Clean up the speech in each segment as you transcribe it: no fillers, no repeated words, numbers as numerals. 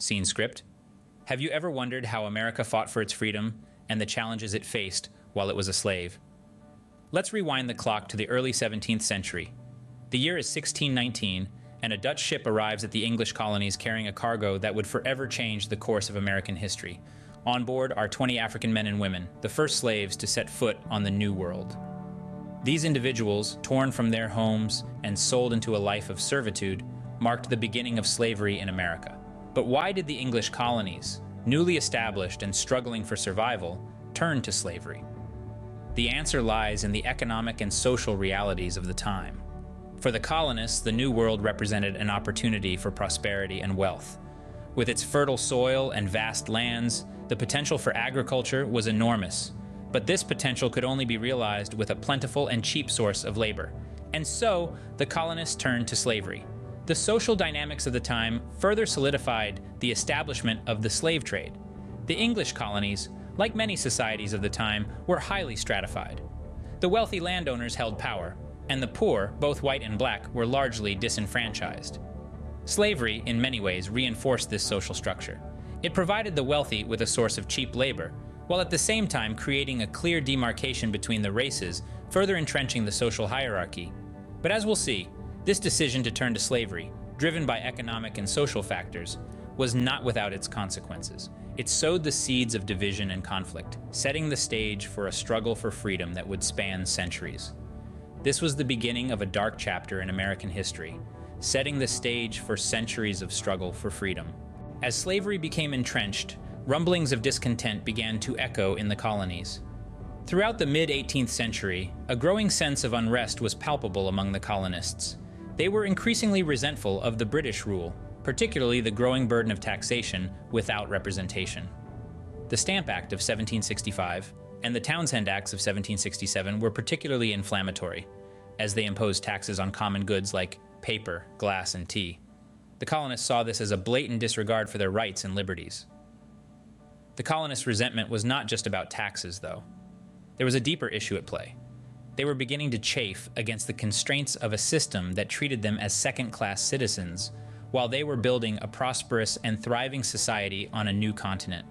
Scene script. Have you ever wondered how America fought for its freedom and the challenges it faced while it was a slave? Let's rewind the clock to the early 17th century. The year is 1619, and a Dutch ship arrives at the English colonies carrying a cargo that would forever change the course of American history. On board are 20 African men and women, the first slaves to set foot on the New World. These individuals, torn from their homes and sold into a life of servitude, marked the beginning of slavery in America. But why did the English colonies, newly established and struggling for survival, turn to slavery? The answer lies in the economic and social realities of the time. For the colonists, the New World represented an opportunity for prosperity and wealth. With its fertile soil and vast lands, the potential for agriculture was enormous. But this potential could only be realized with a plentiful and cheap source of labor. And so, the colonists turned to slavery. The social dynamics of the time further solidified the establishment of the slave trade. The English colonies, like many societies of the time, were highly stratified. The wealthy landowners held power, and the poor, both white and black, were largely disenfranchised. Slavery, in many ways, reinforced this social structure. It provided the wealthy with a source of cheap labor, while at the same time creating a clear demarcation between the races, further entrenching the social hierarchy. But as we'll see, this decision to turn to slavery, driven by economic and social factors, was not without its consequences. It sowed the seeds of division and conflict, setting the stage for a struggle for freedom that would span centuries. This was the beginning of a dark chapter in American history, setting the stage for centuries of struggle for freedom. As slavery became entrenched, rumblings of discontent began to echo in the colonies. Throughout the mid-18th century, a growing sense of unrest was palpable among the colonists. They were increasingly resentful of the British rule, particularly the growing burden of taxation without representation. The Stamp Act of 1765 and the Townshend Acts of 1767 were particularly inflammatory, as they imposed taxes on common goods like paper, glass, and tea. The colonists saw this as a blatant disregard for their rights and liberties. The colonists' resentment was not just about taxes, though. There was a deeper issue at play. They were beginning to chafe against the constraints of a system that treated them as second-class citizens, while they were building a prosperous and thriving society on a new continent.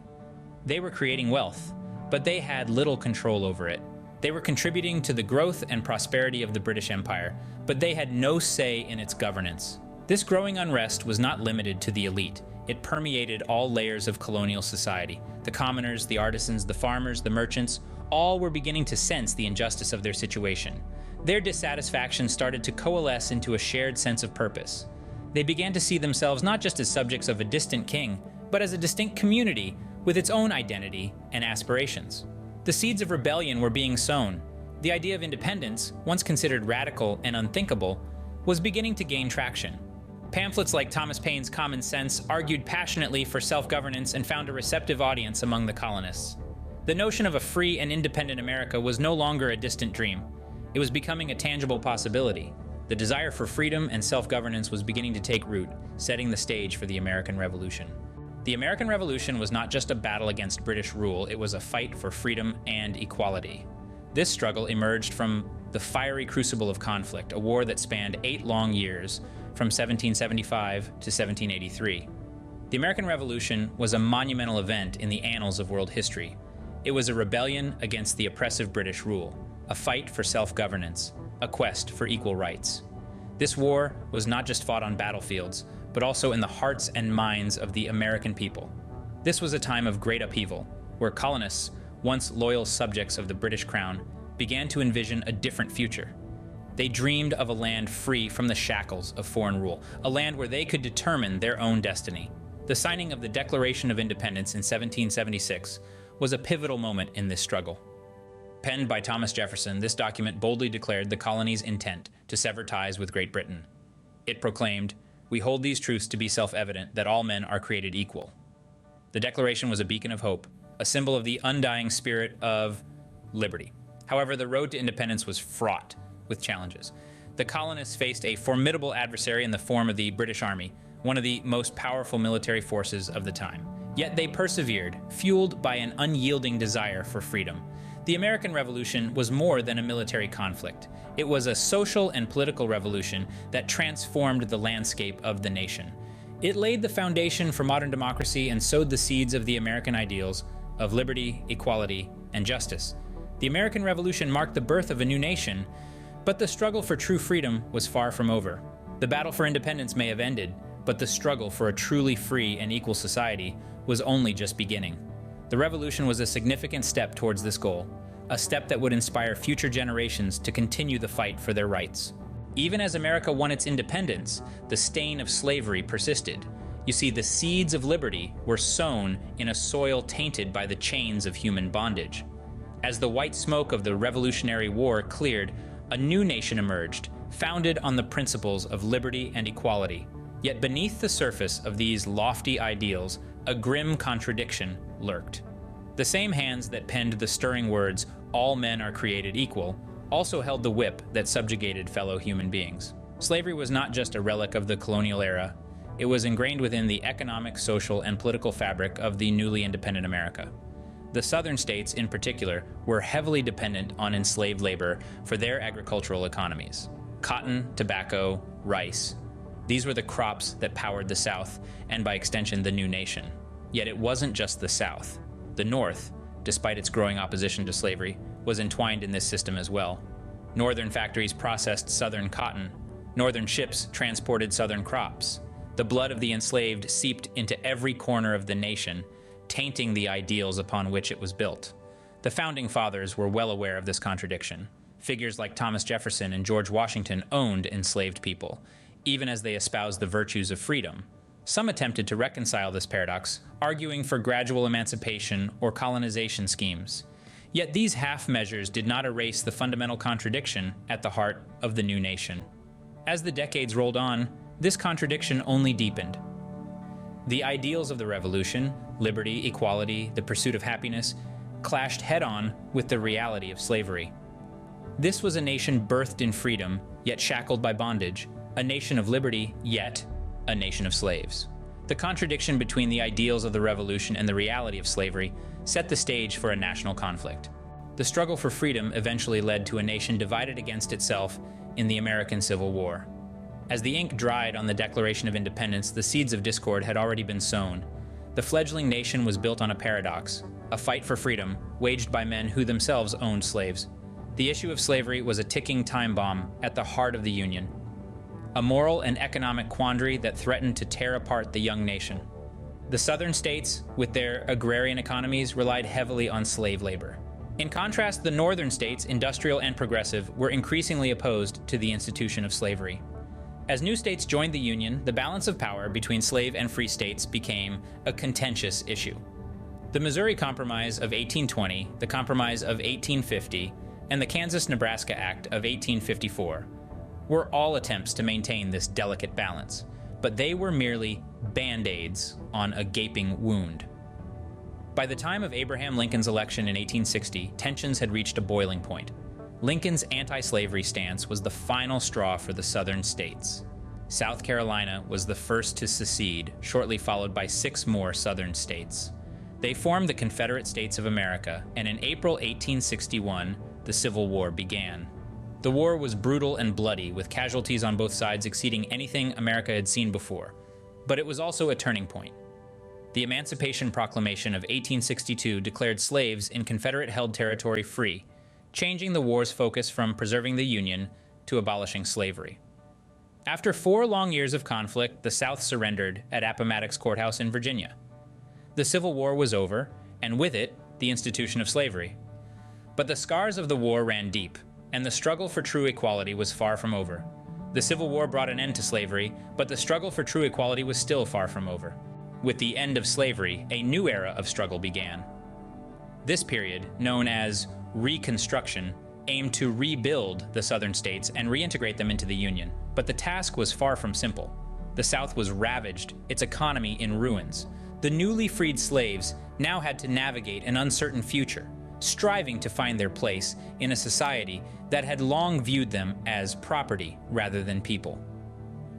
They were creating wealth, but they had little control over it. They were contributing to the growth and prosperity of the British Empire, but they had no say in its governance. This growing unrest was not limited to the elite. It permeated all layers of colonial society. The commoners, the artisans, the farmers, the merchants, all were beginning to sense the injustice of their situation. Their dissatisfaction started to coalesce into a shared sense of purpose. They began to see themselves not just as subjects of a distant king, but as a distinct community with its own identity and aspirations. The seeds of rebellion were being sown. The idea of independence, once considered radical and unthinkable, was beginning to gain traction. Pamphlets like Thomas Paine's Common Sense argued passionately for self-governance and found a receptive audience among the colonists. The notion of a free and independent America was no longer a distant dream. It was becoming a tangible possibility. The desire for freedom and self-governance was beginning to take root, setting the stage for the American Revolution. The American Revolution was not just a battle against British rule, it was a fight for freedom and equality. This struggle emerged from the fiery crucible of conflict, a war that spanned 8 long years, from 1775 to 1783. The American Revolution was a monumental event in the annals of world history. It was a rebellion against the oppressive British rule, a fight for self-governance, a quest for equal rights. This war was not just fought on battlefields, but also in the hearts and minds of the American people. This was a time of great upheaval, where colonists, once loyal subjects of the British Crown, began to envision a different future. They dreamed of a land free from the shackles of foreign rule, a land where they could determine their own destiny. The signing of the Declaration of Independence in 1776 was a pivotal moment in this struggle. Penned by Thomas Jefferson, this document boldly declared the colony's intent to sever ties with Great Britain. It proclaimed, "We hold these truths to be self-evident, that all men are created equal." The Declaration was a beacon of hope, a symbol of the undying spirit of liberty. However, the road to independence was fraught with challenges. The colonists faced a formidable adversary in the form of the British Army, one of the most powerful military forces of the time. Yet they persevered, fueled by an unyielding desire for freedom. The American Revolution was more than a military conflict. It was a social and political revolution that transformed the landscape of the nation. It laid the foundation for modern democracy and sowed the seeds of the American ideals of liberty, equality, and justice. The American Revolution marked the birth of a new nation, but the struggle for true freedom was far from over. The battle for independence may have ended, but the struggle for a truly free and equal society was only just beginning. The revolution was a significant step towards this goal, a step that would inspire future generations to continue the fight for their rights. Even as America won its independence, the stain of slavery persisted. You see, the seeds of liberty were sown in a soil tainted by the chains of human bondage. As the white smoke of the Revolutionary War cleared, a new nation emerged, founded on the principles of liberty and equality. Yet beneath the surface of these lofty ideals, a grim contradiction lurked. The same hands that penned the stirring words, "All men are created equal," also held the whip that subjugated fellow human beings. Slavery was not just a relic of the colonial era. It was ingrained within the economic, social, and political fabric of the newly independent America. The southern states, in particular, were heavily dependent on enslaved labor for their agricultural economies. Cotton, tobacco, rice. These were the crops that powered the South, and by extension, the new nation. Yet it wasn't just the South. The North, despite its growing opposition to slavery, was entwined in this system as well. Northern factories processed Southern cotton. Northern ships transported Southern crops. The blood of the enslaved seeped into every corner of the nation, tainting the ideals upon which it was built. The Founding Fathers were well aware of this contradiction. Figures like Thomas Jefferson and George Washington owned enslaved people, even as they espoused the virtues of freedom. Some attempted to reconcile this paradox, arguing for gradual emancipation or colonization schemes. Yet these half measures did not erase the fundamental contradiction at the heart of the new nation. As the decades rolled on, this contradiction only deepened. The ideals of the revolution, liberty, equality, the pursuit of happiness, clashed head-on with the reality of slavery. This was a nation birthed in freedom, yet shackled by bondage, a nation of liberty, yet a nation of slaves. The contradiction between the ideals of the revolution and the reality of slavery set the stage for a national conflict. The struggle for freedom eventually led to a nation divided against itself in the American Civil War. As the ink dried on the Declaration of Independence, the seeds of discord had already been sown. The fledgling nation was built on a paradox, a fight for freedom waged by men who themselves owned slaves. The issue of slavery was a ticking time bomb at the heart of the Union, a moral and economic quandary that threatened to tear apart the young nation. The southern states, with their agrarian economies, relied heavily on slave labor. In contrast, the northern states, industrial and progressive, were increasingly opposed to the institution of slavery. As new states joined the Union, the balance of power between slave and free states became a contentious issue. The Missouri Compromise of 1820, the Compromise of 1850, and the Kansas-Nebraska Act of 1854 were all attempts to maintain this delicate balance, but they were merely band-aids on a gaping wound. By the time of Abraham Lincoln's election in 1860, tensions had reached a boiling point. Lincoln's anti-slavery stance was the final straw for the southern states. South Carolina was the first to secede, shortly followed by 6 more southern states. They formed the Confederate States of America, and in April 1861, the Civil War began. The war was brutal and bloody, with casualties on both sides exceeding anything America had seen before. But it was also a turning point. The Emancipation Proclamation of 1862 declared slaves in Confederate-held territory free, changing the war's focus from preserving the Union to abolishing slavery. After 4 long years of conflict, the South surrendered at Appomattox Courthouse in Virginia. The Civil War was over, and with it, the institution of slavery. But the scars of the war ran deep, and the struggle for true equality was far from over. The Civil War brought an end to slavery, but the struggle for true equality was still far from over. With the end of slavery, a new era of struggle began. This period, known as Reconstruction, aimed to rebuild the southern states and reintegrate them into the Union. But the task was far from simple. The South was ravaged, its economy in ruins. The newly freed slaves now had to navigate an uncertain future, striving to find their place in a society that had long viewed them as property rather than people.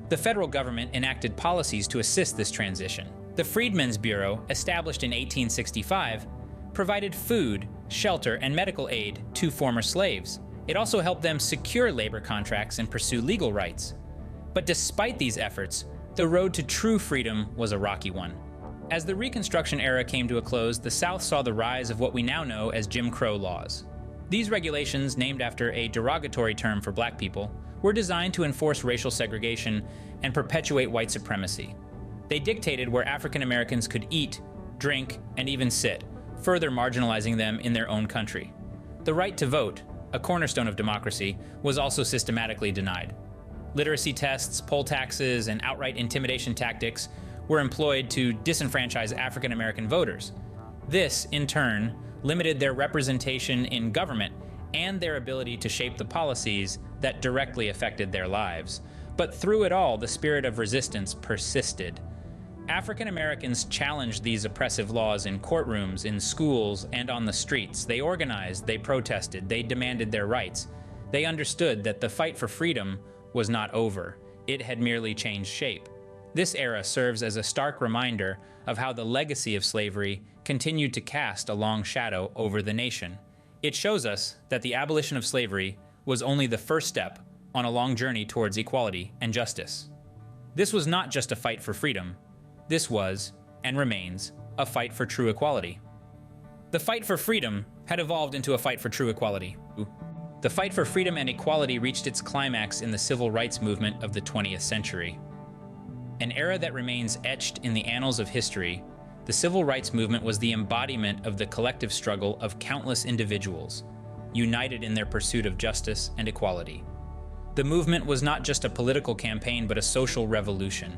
The federal government enacted policies to assist this transition. The Freedmen's Bureau, established in 1865, provided food, shelter, and medical aid to former slaves. It also helped them secure labor contracts and pursue legal rights. But despite these efforts, The road to true freedom was a rocky one. As the Reconstruction era came to a close, the South saw the rise of what we now know as Jim Crow laws. These regulations, named after a derogatory term for black people, were designed to enforce racial segregation and perpetuate white supremacy. They dictated where African Americans could eat, drink, and even sit, further marginalizing them in their own country. The right to vote, a cornerstone of democracy, was also systematically denied. Literacy tests, poll taxes, and outright intimidation tactics were employed to disenfranchise African American voters. This, in turn, limited their representation in government and their ability to shape the policies that directly affected their lives. But through it all, the spirit of resistance persisted. African Americans challenged these oppressive laws in courtrooms, in schools, and on the streets. They organized, they protested, they demanded their rights. They understood that the fight for freedom was not over. It had merely changed shape. This era serves as a stark reminder of how the legacy of slavery continued to cast a long shadow over the nation. It shows us that the abolition of slavery was only the first step on a long journey towards equality and justice. This was not just a fight for freedom. This was, and remains, a fight for true equality. The fight for freedom had evolved into a fight for true equality. The fight for freedom and equality reached its climax in the civil rights movement of the 20th century. An era that remains etched in the annals of history, the civil rights movement was the embodiment of the collective struggle of countless individuals, united in their pursuit of justice and equality. The movement was not just a political campaign, but a social revolution,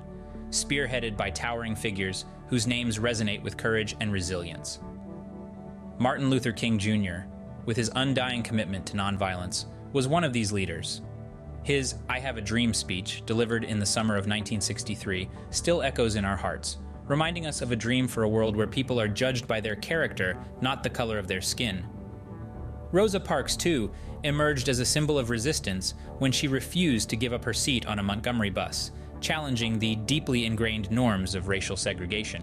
spearheaded by towering figures whose names resonate with courage and resilience. Martin Luther King Jr., with his undying commitment to nonviolence, was one of these leaders. His "I Have a Dream" speech, delivered in the summer of 1963, still echoes in our hearts, reminding us of a dream for a world where people are judged by their character, not the color of their skin. Rosa Parks, too, emerged as a symbol of resistance when she refused to give up her seat on a Montgomery bus, challenging the deeply ingrained norms of racial segregation.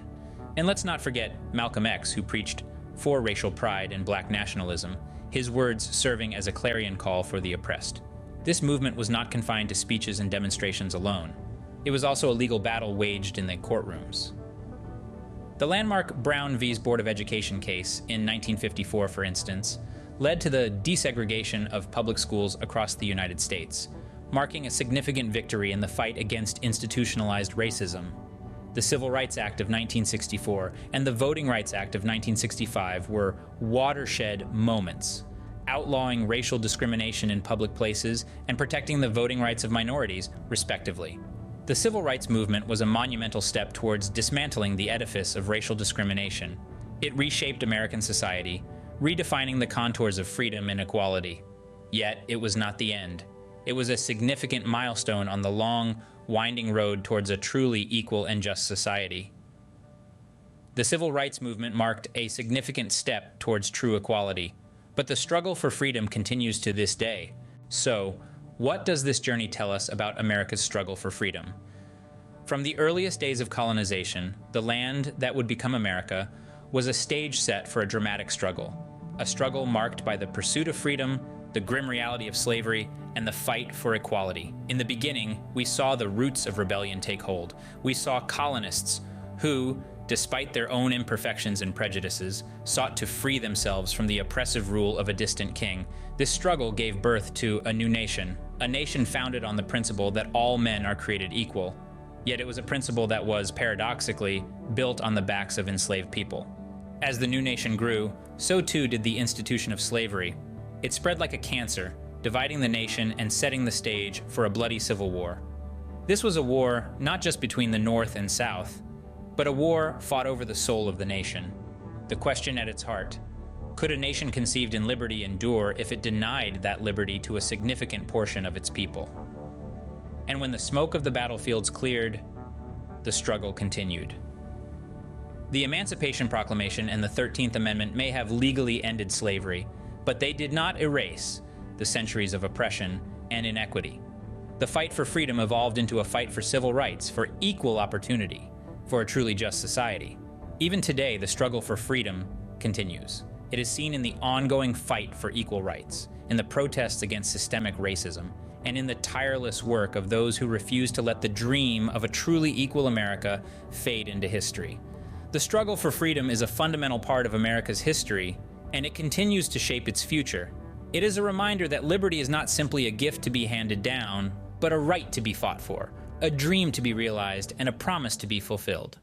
And let's not forget Malcolm X, who preached for racial pride and black nationalism, his words serving as a clarion call for the oppressed. This movement was not confined to speeches and demonstrations alone. It was also a legal battle waged in the courtrooms. The landmark Brown vs. Board of Education case in 1954, for instance, led to the desegregation of public schools across the United States, marking a significant victory in the fight against institutionalized racism. The Civil Rights Act of 1964 and the Voting Rights Act of 1965 were watershed moments, outlawing racial discrimination in public places and protecting the voting rights of minorities, respectively. The civil rights movement was a monumental step towards dismantling the edifice of racial discrimination. It reshaped American society, redefining the contours of freedom and equality. Yet, it was not the end. It was a significant milestone on the long, winding road towards a truly equal and just society. The civil rights movement marked a significant step towards true equality, but the struggle for freedom continues to this day. So, what does this journey tell us about America's struggle for freedom? From the earliest days of colonization, the land that would become America was a stage set for a dramatic struggle. A struggle marked by the pursuit of freedom, the grim reality of slavery, and the fight for equality. In the beginning, we saw the roots of rebellion take hold. We saw colonists who, despite their own imperfections and prejudices, sought to free themselves from the oppressive rule of a distant king. This struggle gave birth to a new nation, a nation founded on the principle that all men are created equal. Yet it was a principle that was, paradoxically, built on the backs of enslaved people. As the new nation grew, so too did the institution of slavery. It spread like a cancer, dividing the nation and setting the stage for a bloody civil war. This was a war not just between the North and South, but a war fought over the soul of the nation. The question at its heart: could a nation conceived in liberty endure if it denied that liberty to a significant portion of its people? And when the smoke of the battlefields cleared, the struggle continued. The Emancipation Proclamation and the 13th Amendment may have legally ended slavery, but they did not erase the centuries of oppression and inequity. The fight for freedom evolved into a fight for civil rights, for equal opportunity, for a truly just society. Even today, the struggle for freedom continues. It is seen in the ongoing fight for equal rights, in the protests against systemic racism, and in the tireless work of those who refuse to let the dream of a truly equal America fade into history. The struggle for freedom is a fundamental part of America's history, and it continues to shape its future. It is a reminder that liberty is not simply a gift to be handed down, but a right to be fought for, a dream to be realized, and a promise to be fulfilled.